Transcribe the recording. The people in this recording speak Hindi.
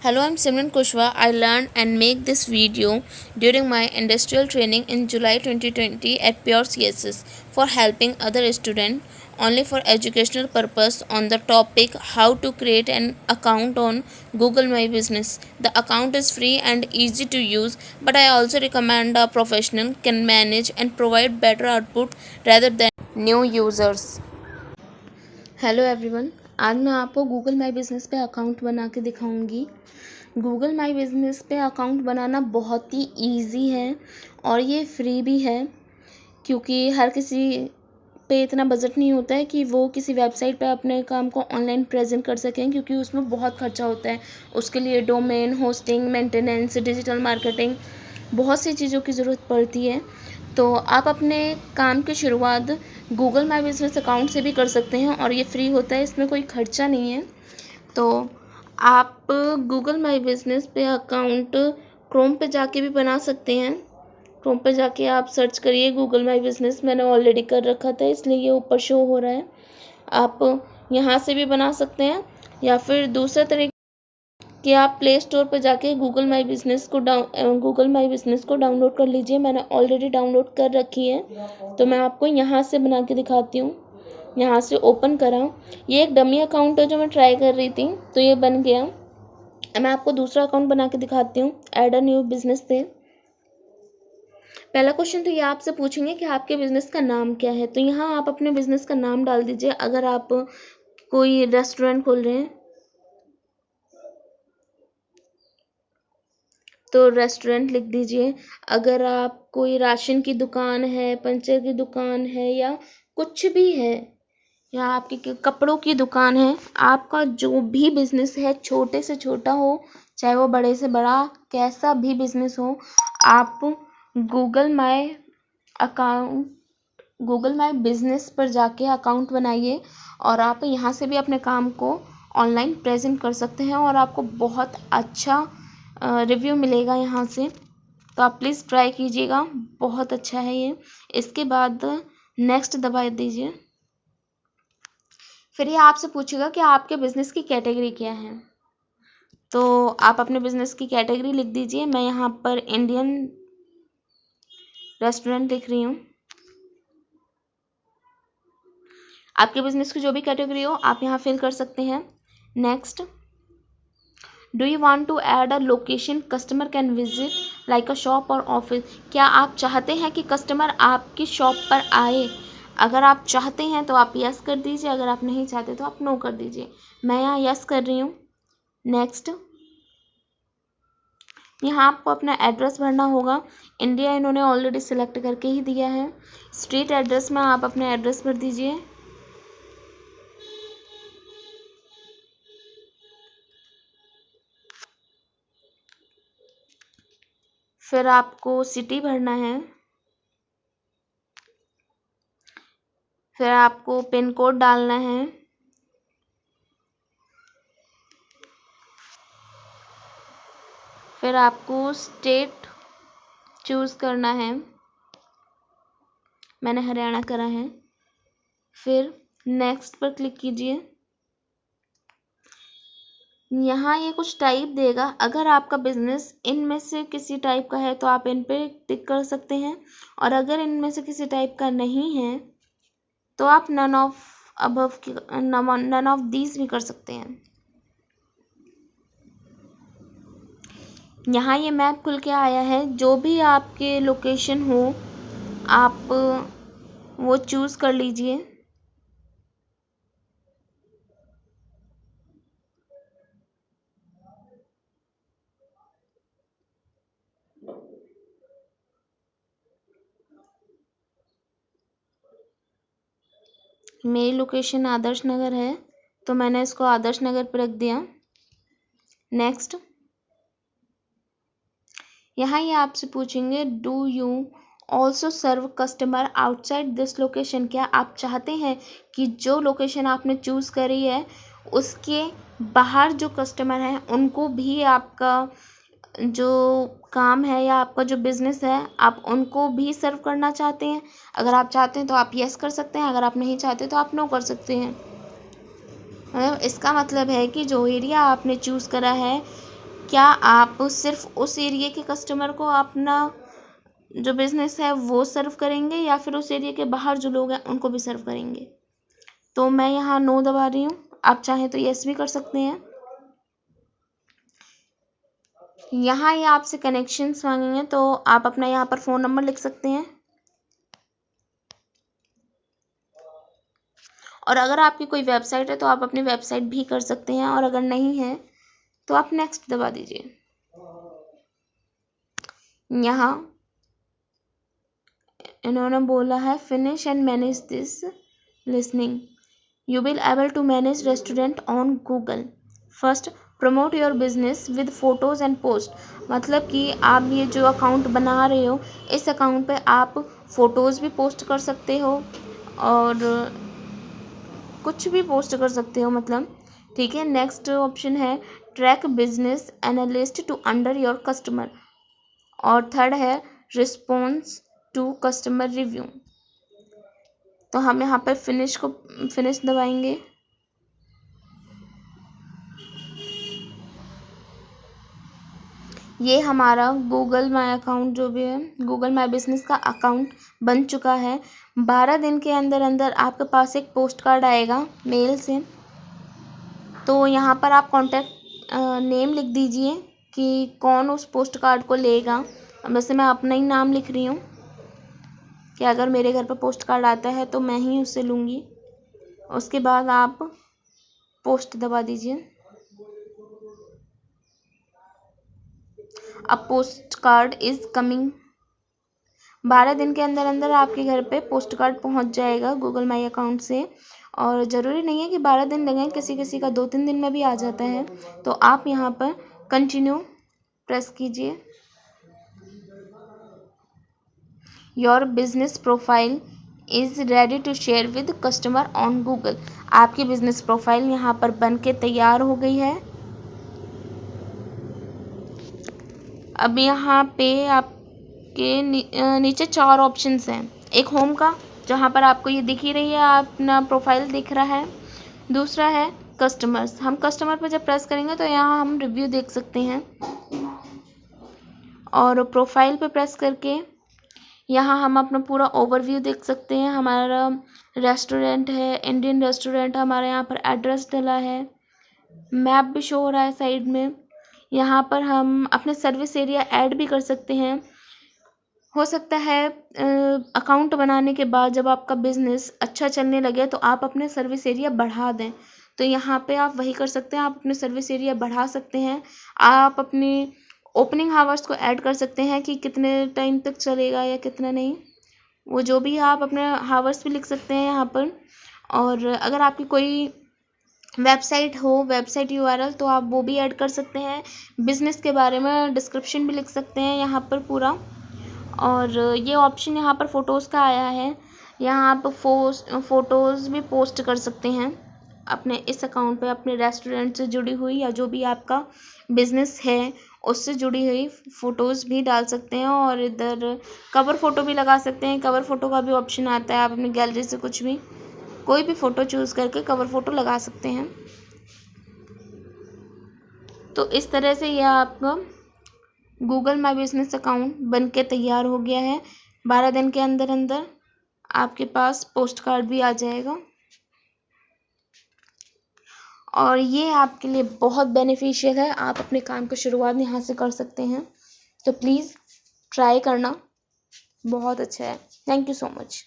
Hello, I'm Simran Kushwa. I learned and make this video during my industrial training in July 2020 at Pure CSS for helping other students only for educational purpose on the topic how to create an account on Google My Business. The account is free and easy to use, but I also recommend a professional can manage and provide better output rather than new users. Hello everyone, आज मैं आपको गूगल माई बिज़नेस पे अकाउंट बना के दिखाऊंगी। गूगल माई बिज़नेस पे अकाउंट बनाना बहुत ही इजी है और ये फ्री भी है, क्योंकि हर किसी पे इतना बजट नहीं होता है कि वो किसी वेबसाइट पे अपने काम को ऑनलाइन प्रेजेंट कर सकें, क्योंकि उसमें बहुत खर्चा होता है। उसके लिए domain, hosting, maintenance, digital marketing, बहुत सी चीज़ों की ज़रूरत पड़ती है। तो आप अपने काम की शुरुआत गूगल माई बिज़नेस अकाउंट से भी कर सकते हैं और ये फ्री होता है, इसमें कोई खर्चा नहीं है। तो आप गूगल माई बिज़नेस पे अकाउंट क्रोम पे जाके भी बना सकते हैं। क्रोम पे जाके आप सर्च करिए गूगल माई बिज़नेस। मैंने ऑलरेडी कर रखा था, इसलिए ये ऊपर शो हो रहा है। आप यहाँ से भी बना सकते हैं, या फिर दूसरा तरीका कि आप प्ले स्टोर पर जाके गूगल माई बिज़नेस को डाउनलोड कर लीजिए। मैंने ऑलरेडी डाउनलोड कर रखी है, तो मैं आपको यहाँ से बना के दिखाती हूँ। यहाँ से ओपन करा, ये एक डमी अकाउंट है जो मैं ट्राई कर रही थी, तो ये बन गया। मैं आपको दूसरा अकाउंट बना के दिखाती हूँ। ऐड अ न्यू बिजनेस से पहला क्वेश्चन तो ये आपसे पूछेंगे कि आपके बिजनेस का नाम क्या है। तो यहाँ आप अपने बिजनेस का नाम डाल दीजिए। अगर आप कोई रेस्टोरेंट खोल रहे हैं तो रेस्टोरेंट लिख दीजिए। अगर आप कोई राशन की दुकान है, पंचर की दुकान है, या कुछ भी है, या आपकी कपड़ों की दुकान है, आपका जो भी बिजनेस है, छोटे से छोटा हो चाहे वो बड़े से बड़ा कैसा भी बिजनेस हो, आप Google my account Google my business पर जाके अकाउंट बनाइए और आप यहाँ से भी अपने काम को ऑनलाइन प्रेजेंट कर सकते हैं और आपको बहुत अच्छा रिव्यू मिलेगा यहाँ से। तो आप प्लीज़ ट्राई कीजिएगा, बहुत अच्छा है ये। इसके बाद नेक्स्ट दबा दीजिए। फिर ये आपसे पूछेगा कि आपके बिजनेस की कैटेगरी क्या है। तो आप अपने बिजनेस की कैटेगरी लिख दीजिए। मैं यहाँ पर इंडियन रेस्टोरेंट लिख रही हूँ। आपके बिजनेस की जो भी कैटेगरी हो आप यहाँ फिल कर सकते हैं। Next, do you want to add a location customer can visit like a shop or office. क्या आप चाहते हैं कि कस्टमर आपकी शॉप पर आए। अगर आप चाहते हैं तो आप यस कर दीजिए, अगर आप नहीं चाहते तो आप नो कर दीजिए। मैं यहाँ यस कर रही हूँ। नेक्स्ट, यहाँ आपको अपना एड्रेस भरना होगा। इंडिया इन्होंने ऑलरेडी सिलेक्ट करके ही दिया है। स्ट्रीट एड्रेस में आप अपना एड्रेस भर दीजिए। फिर आपको सिटी भरना है। फिर आपको पिन कोड डालना है। फिर आपको स्टेट चूज़ करना है। मैंने हरियाणा करा है। फिर नेक्स्ट पर क्लिक कीजिए। यहाँ ये कुछ टाइप देगा। अगर आपका बिजनेस इनमें से किसी टाइप का है तो आप इन पे टिक कर सकते हैं, और अगर इनमें से किसी टाइप का नहीं है तो आप नन ऑफ दीज भी कर सकते हैं। यहाँ ये मैप खुल के आया है। जो भी आपके लोकेशन हो आप वो चूज़ कर लीजिए। मेरी लोकेशन आदर्श नगर है, तो मैंने इसको आदर्श नगर पर रख दिया। नेक्स्ट, यहाँ ये आपसे पूछेंगे do you also serve customer outside this location. क्या आप चाहते हैं कि जो लोकेशन आपने चूज़ करी है उसके बाहर जो कस्टमर हैं उनको भी आपका जो काम है या आपका जो बिज़नेस है आप उनको भी सर्व करना चाहते हैं। अगर आप चाहते हैं तो आप यस कर सकते हैं, अगर आप नहीं चाहते तो आप नो कर सकते हैं। इसका मतलब है कि जो एरिया आपने चूज़ करा है क्या आप सिर्फ उस एरिया के कस्टमर को अपना जो बिज़नेस है वो सर्व करेंगे या फिर उस एरिया के बाहर जो लोग हैं उनको भी सर्व करेंगे? तो मैं यहाँ नो दबा रही हूँ, आप चाहें तो यस भी कर सकते हैं। यहाँ ये आपसे कनेक्शंस मांगेंगे तो आप अपना यहाँ पर फ़ोन नंबर लिख सकते हैं, और अगर आपकी कोई वेबसाइट है तो आप अपनी वेबसाइट भी कर सकते हैं, और अगर नहीं है तो आप नेक्स्ट दबा दीजिए। यहाँ इन्होंने बोला है finish and manage this listening, you will able to manage restaurant on Google. First promote your business with photos and post, मतलब कि आप ये जो अकाउंट बना रहे हो इस अकाउंट पे आप फ़ोटोज़ भी पोस्ट कर सकते हो और कुछ भी पोस्ट कर सकते हो, मतलब ठीक है। नेक्स्ट ऑप्शन है track business analyst to under your customer, और थर्ड है रिस्पॉन्स टू कस्टमर रिव्यू। तो हम यहाँ पर फिनिश दबाएंगे। ये हमारा गूगल माई अकाउंट जो भी है गूगल माई बिजनेस का अकाउंट बन चुका है। 12 दिन के अंदर अंदर आपके पास एक पोस्ट कार्ड आएगा मेल से। तो यहाँ पर आप कॉन्टैक्ट नेम लिख दीजिए कि कौन उस पोस्ट कार्ड को लेगा। अब वैसे मैं अपना ही नाम लिख रही हूँ कि अगर मेरे घर पर पोस्ट कार्ड आता है तो मैं ही उससे लूँगी। उसके बाद आप पोस्ट दबा दीजिए। अब पोस्ट कार्ड इज़ कमिंग। 12 दिन के अंदर अंदर आपके घर पे पोस्ट कार्ड पहुंच जाएगा गूगल माई अकाउंट से, और ज़रूरी नहीं है कि 12 दिन लगें, किसी किसी का 2-3 दिन में भी आ जाता है। तो आप यहाँ पर कंटिन्यू प्रेस कीजिए। Your business profile is ready to share with customer on Google. आपकी बिजनेस प्रोफाइल यहाँ पर बन के तैयार हो गई है। अब यहाँ पे आपके नीचे 4 ऑप्शंस हैं। एक होम का, जहाँ पर आपको ये दिख ही रही है, अपना प्रोफाइल दिख रहा है। दूसरा है कस्टमर्स, हम कस्टमर पर जब प्रेस करेंगे तो यहाँ हम रिव्यू देख सकते हैं, और प्रोफाइल पे प्रेस करके यहाँ हम अपना पूरा ओवरव्यू देख सकते हैं। हमारा रेस्टोरेंट है, इंडियन रेस्टोरेंट, हमारा यहाँ पर एड्रेस डला है, मैप भी शो हो रहा है साइड में। यहाँ पर हम अपने सर्विस एरिया ऐड भी कर सकते हैं। हो सकता है अकाउंट बनाने के बाद जब आपका बिजनेस अच्छा चलने लगे तो आप अपने सर्विस एरिया बढ़ा दें, तो यहाँ पे आप वही कर सकते हैं, आप अपने सर्विस एरिया बढ़ा सकते हैं। आप अपनी ओपनिंग हावर्स को ऐड कर सकते हैं कि कितने टाइम तक चलेगा या कितना नहीं, वो जो भी आप अपने हावर्स भी लिख सकते हैं यहाँ पर। और अगर आपकी कोई वेबसाइट हो, वेबसाइट यूआरएल, तो आप वो भी ऐड कर सकते हैं। बिज़नेस के बारे में डिस्क्रिप्शन भी लिख सकते हैं यहाँ पर पूरा। और ये ऑप्शन यहाँ पर फ़ोटोज़ का आया है, यहाँ आप फ़ोटोज़ भी पोस्ट कर सकते हैं अपने इस अकाउंट पे, अपने रेस्टोरेंट से जुड़ी हुई या जो भी आपका बिज़नेस है उससे जुड़ी हुई फ़ोटोज़ भी डाल सकते हैं। और इधर कवर फ़ोटो भी लगा सकते हैं, कवर फ़ोटो का भी ऑप्शन आता है। आप अपनी गैलरी से कुछ भी कोई भी फ़ोटो चूज़ करके कवर फ़ोटो लगा सकते हैं। तो इस तरह से यह आपका गूगल माई बिजनेस अकाउंट बन के तैयार हो गया है। 12 दिन के अंदर अंदर आपके पास पोस्ट कार्ड भी आ जाएगा, और ये आपके लिए बहुत बेनिफिशियल है। आप अपने काम की शुरुआत यहाँ से कर सकते हैं, तो प्लीज़ ट्राई करना, बहुत अच्छा है। Thank you so much.